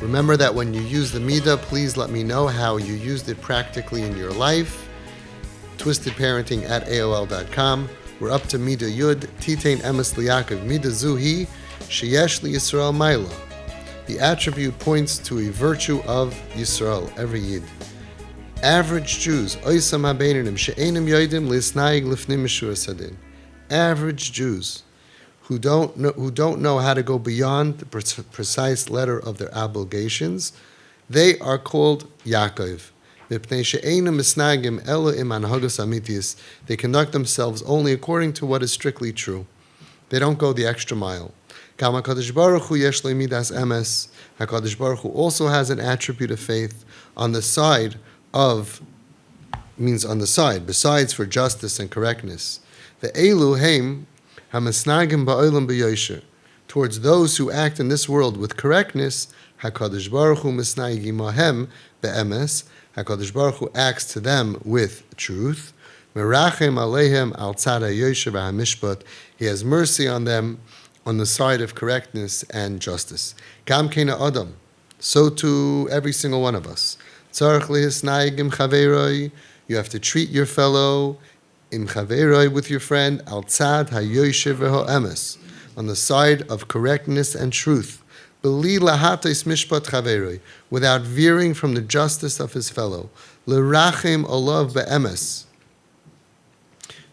Remember that when you use the Middah, please let me know how you used it practically in your life. twistedparenting@aol.com. We're up to Middah Yud, Titein Emes Liyaakov, Middah Zuhi, Sheyesh Li Yisrael Maila. The attribute points to a virtue of Yisrael, every Yid. Average Jews, Oisam HaBeinim, She'enim Yoidim Lisnaig Lifnim Mishur Sadin. Average Jews who don't know how to go beyond the precise letter of their obligations, they are called Yaakov. They conduct themselves only according to what is strictly true. They don't go the extra mile. HaKadosh Baruch Hu also has an attribute of faith besides for justice and correctness. The Elu Heim Hamasnagim Ba'olam B'Yosher. Towards those who act in this world with correctness, HaKadosh Baruch Hu Misnagim Mahem Be'emes. HaKadosh Baruch Hu acts to them with truth. Merachem Aleihem Al Tzad HaYosher VaHaMishpat. He has mercy on them on the side of correctness and justice. Gam Kena Adam. So too every single one of us. Tzarech Lihisnaigim Chaveroi. You have to treat your fellow im chaveroi with your friend al tzad hayoysher v'ho'emes, on the side of correctness and truth, b'li lahatos mishpat chaveroi, without veering from the justice of his fellow, l'rachem olav be'emes,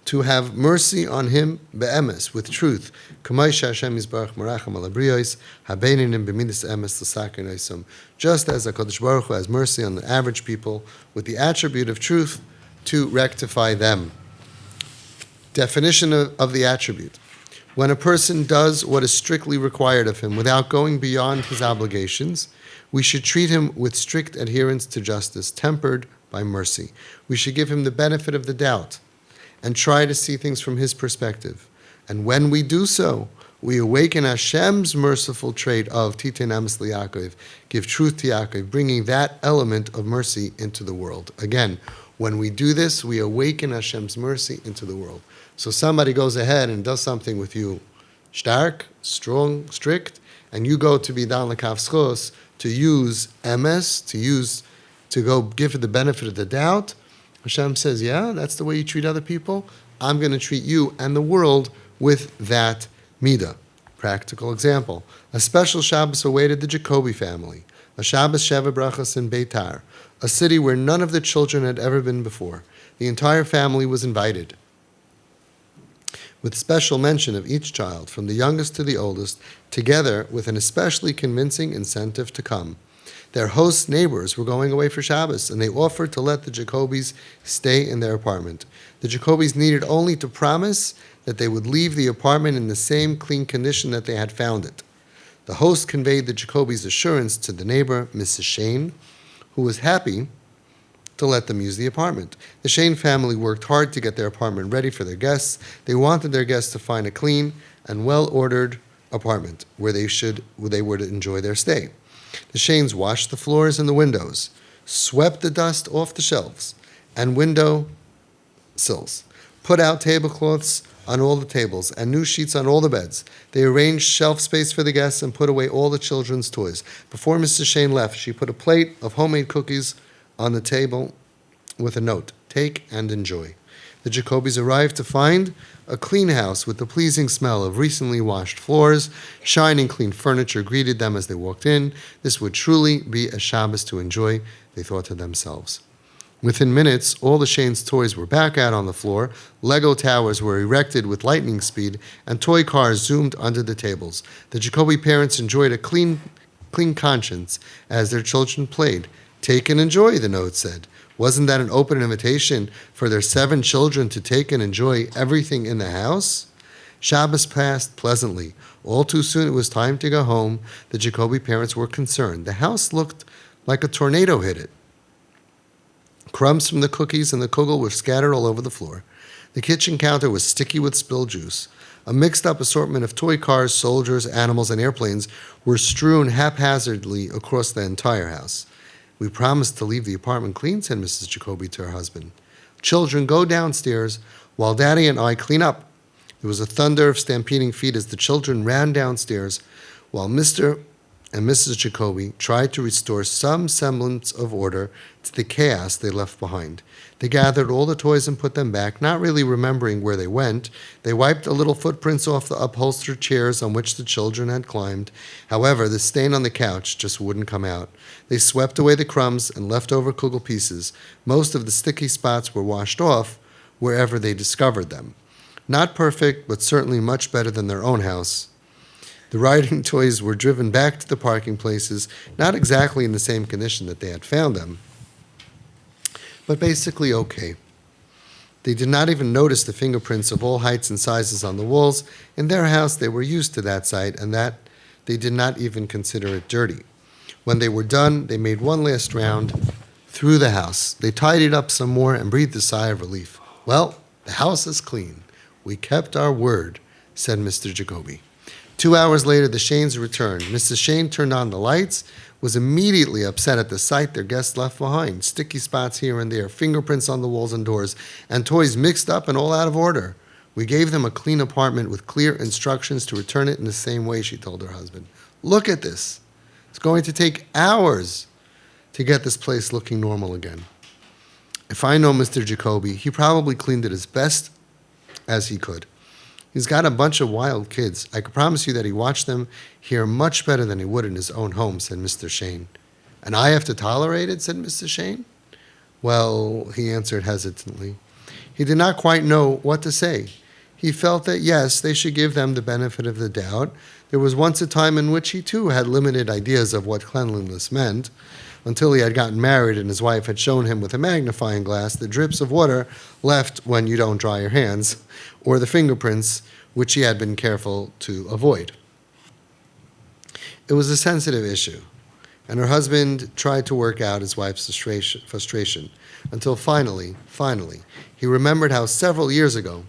to have mercy on him be'emes, with truth, k'may Hashem yisbarach merachem al abriyos habeinim b'midas emes l'sakin oisam, just as HaKadosh Baruch Hu has mercy on the average people with the attribute of truth to rectify them. Definition of the attribute. When a person does what is strictly required of him without going beyond his obligations, we should treat him with strict adherence to justice, tempered by mercy. We should give him the benefit of the doubt and try to see things from his perspective. And when we do so, we awaken Hashem's merciful trait of Titein Emes Liyaakov, give truth to Yaakov, bringing that element of mercy into the world. Again, when we do this, we awaken Hashem's mercy into the world. So somebody goes ahead and does something with you, stark, strong, strict, and you go to be dan l'kav schos, to use emes, to go give it the benefit of the doubt. Hashem says, yeah, that's the way you treat other people. I'm going to treat you and the world with that Middah. Practical example. A special Shabbos awaited the Jacoby family. A Shabbos Sheva Brachas in Beitar, a city where none of the children had ever been before. The entire family was invited, with special mention of each child, from the youngest to the oldest, together with an especially convincing incentive to come. Their hosts' neighbors were going away for Shabbos, and they offered to let the Jacobys stay in their apartment. The Jacobys needed only to promise that they would leave the apartment in the same clean condition that they had found it. The host conveyed the Jacobys' assurance to the neighbor, Mrs. Shane, who was happy to let them use the apartment. The Shane family worked hard to get their apartment ready for their guests. They wanted their guests to find a clean and well-ordered apartment where they were to enjoy their stay. The Shanes washed the floors and the windows, swept the dust off the shelves and window sills, put out tablecloths on all the tables and new sheets on all the beds. They arranged shelf space for the guests and put away all the children's toys. Before Mrs. Shane left, she put a plate of homemade cookies on the table with a note, "Take and enjoy." The Jacobys arrived to find a clean house with the pleasing smell of recently washed floors. Shining clean furniture greeted them as they walked in. This would truly be a Shabbos to enjoy, they thought to themselves. Within minutes, all the Shane's toys were back out on the floor, Lego towers were erected with lightning speed, and toy cars zoomed under the tables. The Jacoby parents enjoyed a clean conscience as their children played. "Take and enjoy," the note said. Wasn't that an open invitation for their 7 children to take and enjoy everything in the house? Shabbos passed pleasantly. All too soon it was time to go home. The Jacoby parents were concerned. The house looked like a tornado hit it. Crumbs from the cookies and the kugel were scattered all over the floor. The kitchen counter was sticky with spilled juice. A mixed-up assortment of toy cars, soldiers, animals, and airplanes were strewn haphazardly across the entire house. "We promised to leave the apartment clean," said Mrs. Jacoby to her husband. "Children, go downstairs while Daddy and I clean up." There was a thunder of stampeding feet as the children ran downstairs, while Mr. and Mrs. Jacoby tried to restore some semblance of order to the chaos they left behind. They gathered all the toys and put them back, not really remembering where they went. They wiped the little footprints off the upholstered chairs on which the children had climbed. However, the stain on the couch just wouldn't come out. They swept away the crumbs and leftover kugel pieces. Most of the sticky spots were washed off wherever they discovered them. Not perfect, but certainly much better than their own house. The riding toys were driven back to the parking places, not exactly in the same condition that they had found them, but basically okay. They did not even notice the fingerprints of all heights and sizes on the walls. In their house, they were used to that sight, and that they did not even consider it dirty. When they were done, they made one last round through the house. They tidied up some more and breathed a sigh of relief. "Well, the house is clean. We kept our word," said Mr. Jacoby. 2 hours later, the Shanes returned. Mrs. Shane turned on the lights, was immediately upset at the sight their guests left behind. Sticky spots here and there, fingerprints on the walls and doors, and toys mixed up and all out of order. "We gave them a clean apartment with clear instructions to return it in the same way," she told her husband. "Look at this. It's going to take hours to get this place looking normal again. If I know Mr. Jacoby, he probably cleaned it as best as he could. He's got a bunch of wild kids. I can promise you that he watched them here much better than he would in his own home," said Mr. Shane. "And I have to tolerate it?" said Mr. Shane. "Well," he answered hesitantly. He did not quite know what to say. He felt that, yes, they should give them the benefit of the doubt. There was once a time in which he, too, had limited ideas of what cleanliness meant, until he had gotten married and his wife had shown him with a magnifying glass the drips of water left when you don't dry your hands, or the fingerprints which he had been careful to avoid. It was a sensitive issue, and her husband tried to work out his wife's frustration until finally, he remembered how several years ago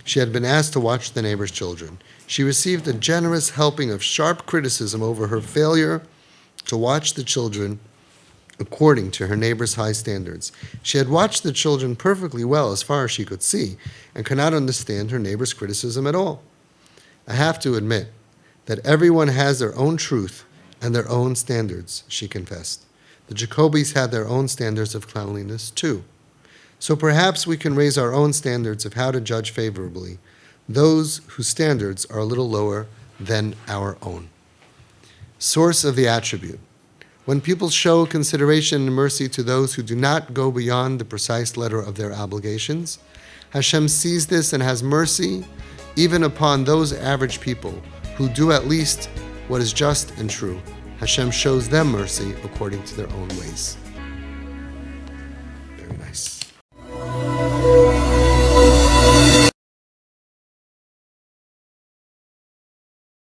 she had been asked to watch the neighbor's children. She received a generous helping of sharp criticism over her failure to watch the children according to her neighbor's high standards. She had watched the children perfectly well as far as she could see and could not understand her neighbor's criticism at all. "I have to admit that everyone has their own truth and their own standards," she confessed. "The Jacobys had their own standards of cleanliness too. So perhaps we can raise our own standards of how to judge favorably those whose standards are a little lower than our own." Source of the attribute. When people show consideration and mercy to those who do not go beyond the precise letter of their obligations, Hashem sees this and has mercy even upon those average people who do at least what is just and true. Hashem shows them mercy according to their own ways. Very nice.